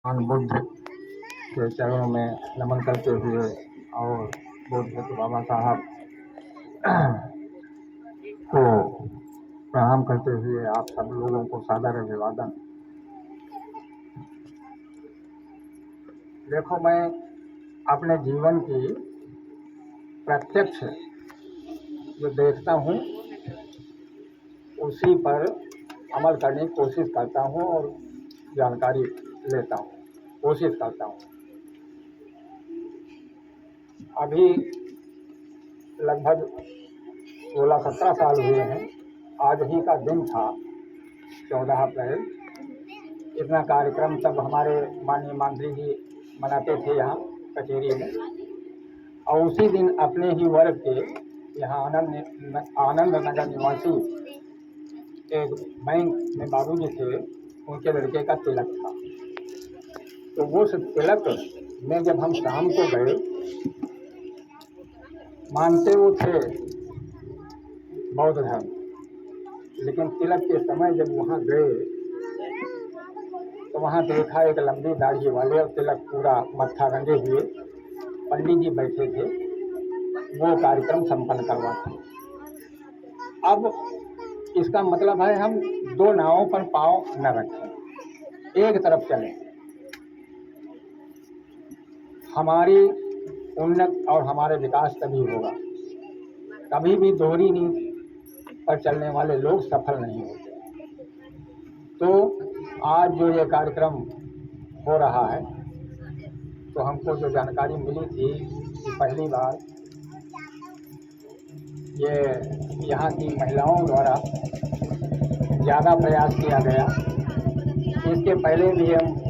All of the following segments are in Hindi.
भगवान बुद्ध के चरणों में नमन करते हुए और बुद्ध बाबा साहब को प्रणाम करते हुए आप सब लोगों को सादर अभिवादन। देखो, मैं अपने जीवन की प्रत्यक्ष जो देखता हूँ उसी पर अमल करने की कोशिश करता हूँ और जानकारी लेता हूँ, कोशिश करता हूँ। अभी लगभग 16-17 साल हुए हैं। आज ही का दिन था 14 अप्रैल। इतना कार्यक्रम तब हमारे माननीय मंत्री जी मनाते थे यहाँ कचेरी में, और उसी दिन अपने ही वर्ग के यहाँ आनंद नगर निवासी एक बैंक में बाबूजी थे, उनके लड़के का तिलक था। तो वो तिलक में जब हम शाम को गए, मानते वो थे बौद्ध धर्म, लेकिन तिलक के समय जब वहाँ गए तो वहाँ देखा एक लंबी दाढ़ी वाले और तिलक पूरा मत्था रंगे हुए पंडित जी बैठे थे, वो कार्यक्रम संपन्न करवाते। अब इसका मतलब है हम दो नावों पर पाँव न रखें, एक तरफ चलें। हमारी उन्नत और हमारे विकास तभी होगा। कभी भी दोहरी नीति पर चलने वाले लोग सफल नहीं होते। तो आज जो ये कार्यक्रम हो रहा है, तो हमको जो जानकारी मिली थी कि पहली बार ये यहाँ की महिलाओं द्वारा ज़्यादा प्रयास किया गया। इसके पहले भी हम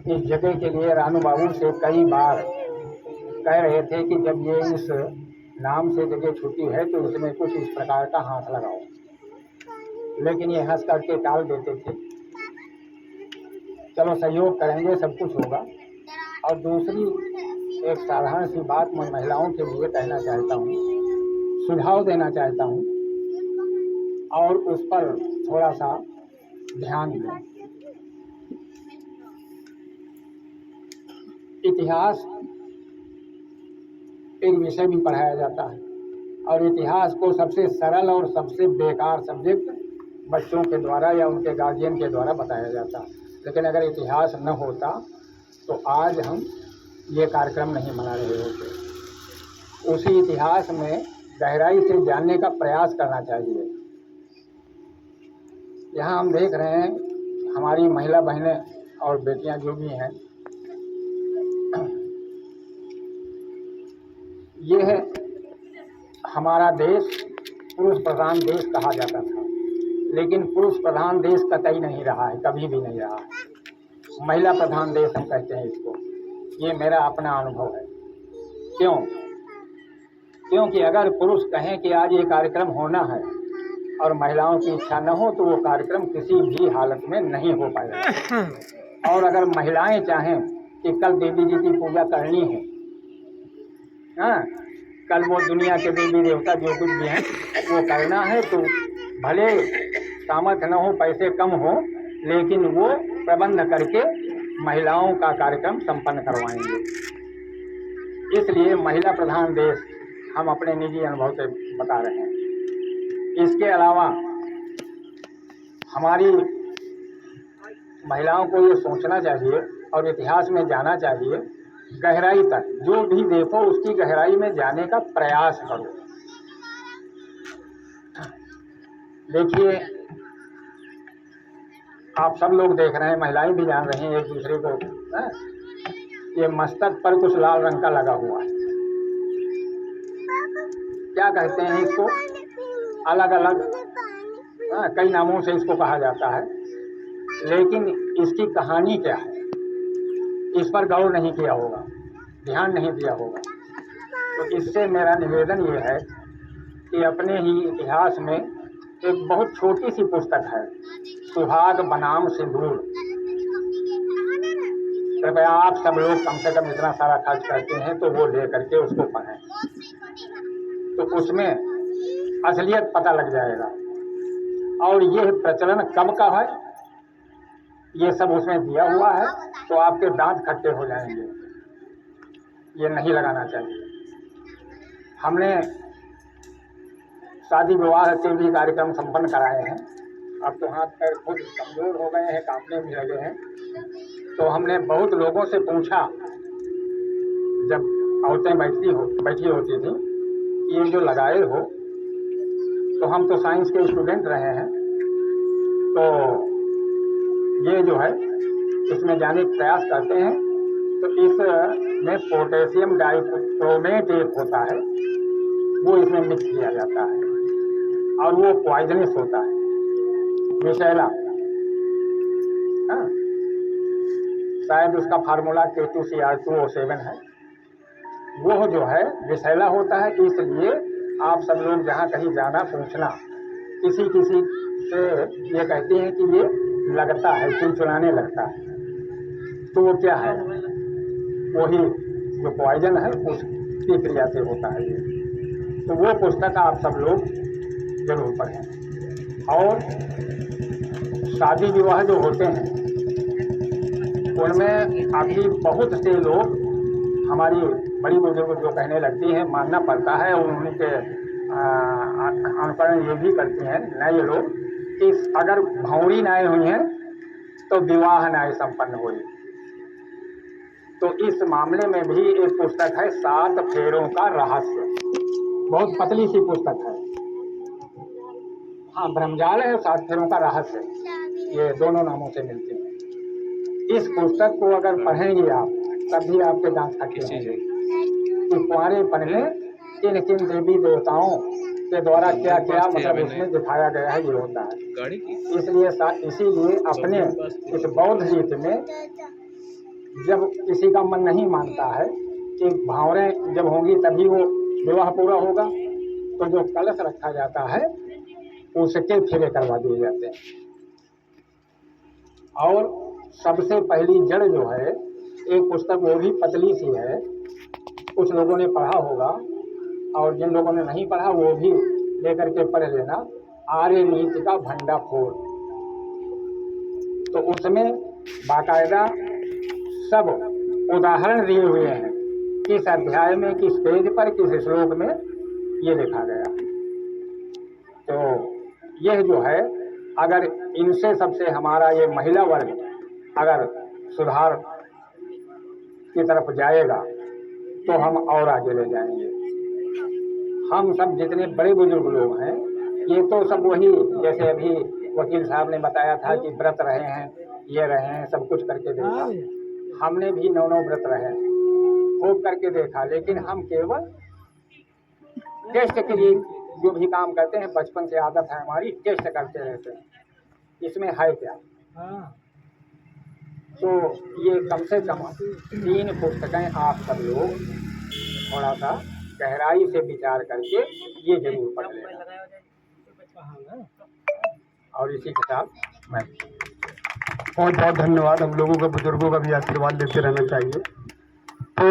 इस जगह के लिए रानू बाबू से कई बार कह रहे थे कि जब ये इस नाम से जगह छुट्टी है तो इसमें कुछ इस प्रकार का हाथ लगाओ, लेकिन ये हंस करके टाल देते थे। चलो सहयोग करेंगे, सब कुछ होगा। और दूसरी एक साधारण सी बात मैं महिलाओं के लिए कहना चाहता हूँ, सुझाव देना चाहता हूँ और उस पर थोड़ा सा ध्यान दें। इतिहास एक विषय भी पढ़ाया जाता है और इतिहास को सबसे सरल और सबसे बेकार सब्जेक्ट बच्चों के द्वारा या उनके गार्जियन के द्वारा बताया जाता है। लेकिन अगर इतिहास न होता तो आज हम ये कार्यक्रम नहीं मना रहे होते। उसी इतिहास में गहराई से जानने का प्रयास करना चाहिए। यहाँ हम देख रहे हैं हमारी महिला बहनें और बेटियां जो भी हैं, ये है हमारा देश पुरुष प्रधान देश कहा जाता था, लेकिन पुरुष प्रधान देश कतई नहीं रहा है, कभी भी नहीं रहा है। महिला प्रधान देश हम कहते हैं इसको। ये मेरा अपना अनुभव है। क्योंकि अगर पुरुष कहें कि आज ये कार्यक्रम होना है और महिलाओं की इच्छा न हो तो वो कार्यक्रम किसी भी हालत में नहीं हो पाएगा। और अगर महिलाएं चाहें कि कल देवी जी की पूजा करनी है, हाँ, कल वो दुनिया के देवी देवता जो कुछ भी हैं वो करना है, तो भले सामर्थ्य न हो, पैसे कम हो, लेकिन वो प्रबंध करके महिलाओं का कार्यक्रम संपन्न करवाएंगे। इसलिए महिला प्रधान देश हम अपने निजी अनुभव से बता रहे हैं। इसके अलावा हमारी महिलाओं को ये सोचना चाहिए और इतिहास में जाना चाहिए, गहराई तक जो भी देखो उसकी गहराई में जाने का प्रयास करो। देखिए, आप सब लोग देख रहे हैं, महिलाएं भी जान रही हैं एक दूसरे को, ये मस्तक पर कुछ लाल रंग का लगा हुआ है, क्या कहते हैं इसको, अलग अलग कई नामों से इसको कहा जाता है, लेकिन इसकी कहानी क्या है इस पर गौर नहीं किया होगा, ध्यान नहीं दिया होगा। तो इससे मेरा निवेदन ये है कि अपने ही इतिहास में एक बहुत छोटी सी पुस्तक है, सुहाग बनाम सिंदूर। कृपया आप सब लोग कम से कम इतना सारा खर्च करते हैं तो वो ले करके उसको पढ़ें, तो उसमें असलियत पता लग जाएगा। और ये प्रचलन कब का है ये सब उसमें दिया हुआ है, तो आपके दांत खट्टे हो जाएंगे। ये नहीं लगाना चाहिए। हमने शादी विवाह के भी कार्यक्रम संपन्न कराए हैं। अब तो हाथ पैर खुद कमजोर हो गए हैं, कांपने भी लगे हैं। तो हमने बहुत लोगों से पूछा, जब औरतें बैठी होती थी, ये जो लगाए हो, तो हम तो साइंस के स्टूडेंट रहे हैं, तो ये जो है इसमें जाने का प्रयास करते हैं, तो इसमें पोटेशियम डाइक्रोमेट एक होता है, वो इसमें मिक्स किया जाता है और वो पॉइजनस होता है, विषैला। हाँ, शायद उसका फार्मूला K2Cr2O7 है। वो जो है विषैला होता है, इसलिए आप सब लोग जहाँ कहीं जाना पूछना, किसी से ये कहते हैं कि ये लगता है, चिलचिलाने लगता है, तो वो क्या है? वही जो पॉइजन है उसकी क्रिया से होता है ये। तो वो पुस्तक आप सब लोग जरूर पढ़ें। और शादी विवाह जो होते हैं उनमें अभी बहुत से लोग, हमारी बड़ी बुजुर्ग जो कहने लगती हैं, मानना पड़ता है, और उनके अनुकरण ये भी करती हैं नए लोग कि अगर भौरी नाए हुई हैं तो विवाह नाए संपन्न हुई। तो इस मामले में भी एक पुस्तक है, 7 फेरों का रहस्य, बहुत पतली सी पुस्तक है। हाँ, ब्रह्मजाल है, 7 फेरों का रहस्य, ये दोनों नामों से मिलते हैं। इस पुस्तक को अगर पढ़ेंगे आप, तभी आपके दांत खट्टे होंगे कि कुंवारेपन में किन किन देवी देवताओं के द्वारा क्या क्या मतलब उसमें दिखाया गया है, ये होता है। इसीलिए अपने इस बौद्ध गीत में जब किसी का मन नहीं मानता है कि भावरें जब होंगी तभी वो विवाह पूरा होगा, तो जो कलश रखा जाता है उसके फेरे करवा दिए जाते हैं। और सबसे पहली जड़ जो है, एक पुस्तक वो भी पतली सी है, कुछ लोगों ने पढ़ा होगा, और जिन लोगों ने नहीं पढ़ा वो भी लेकर के पढ़ लेना, आर्य नीति का भंडाफोड़। तो उसमें बाकायदा सब उदाहरण दिए हुए हैं, किस अध्याय में, किस पेज पर, किस श्लोक में ये लिखा गया। तो यह जो है, अगर इनसे सबसे हमारा ये महिला वर्ग अगर सुधार की तरफ जाएगा तो हम और आगे ले जाएंगे। हम सब जितने बड़े बुजुर्ग लोग हैं, ये तो सब वही, जैसे अभी वकील साहब ने बताया था कि व्रत रहे हैं, ये रहे हैं, सब कुछ करके देखा। हमने भी 9 व्रत रहे, खूब करके देखा, लेकिन हम केवल टेस्ट के लिए जो भी काम करते हैं, बचपन से आदत है हमारी, टेस्ट करते रहते हैं, इसमें है क्या। तो ये कम से कम 3 पुस्तकें आप सब लोग थोड़ा सा गहराई से विचार करके ये जरूर पढ़ लेना। और इसी के साथ मैं बहुत बहुत धन्यवाद। हम लोगों का, बुजुर्गों का भी आशीर्वाद लेते रहना चाहिए। तो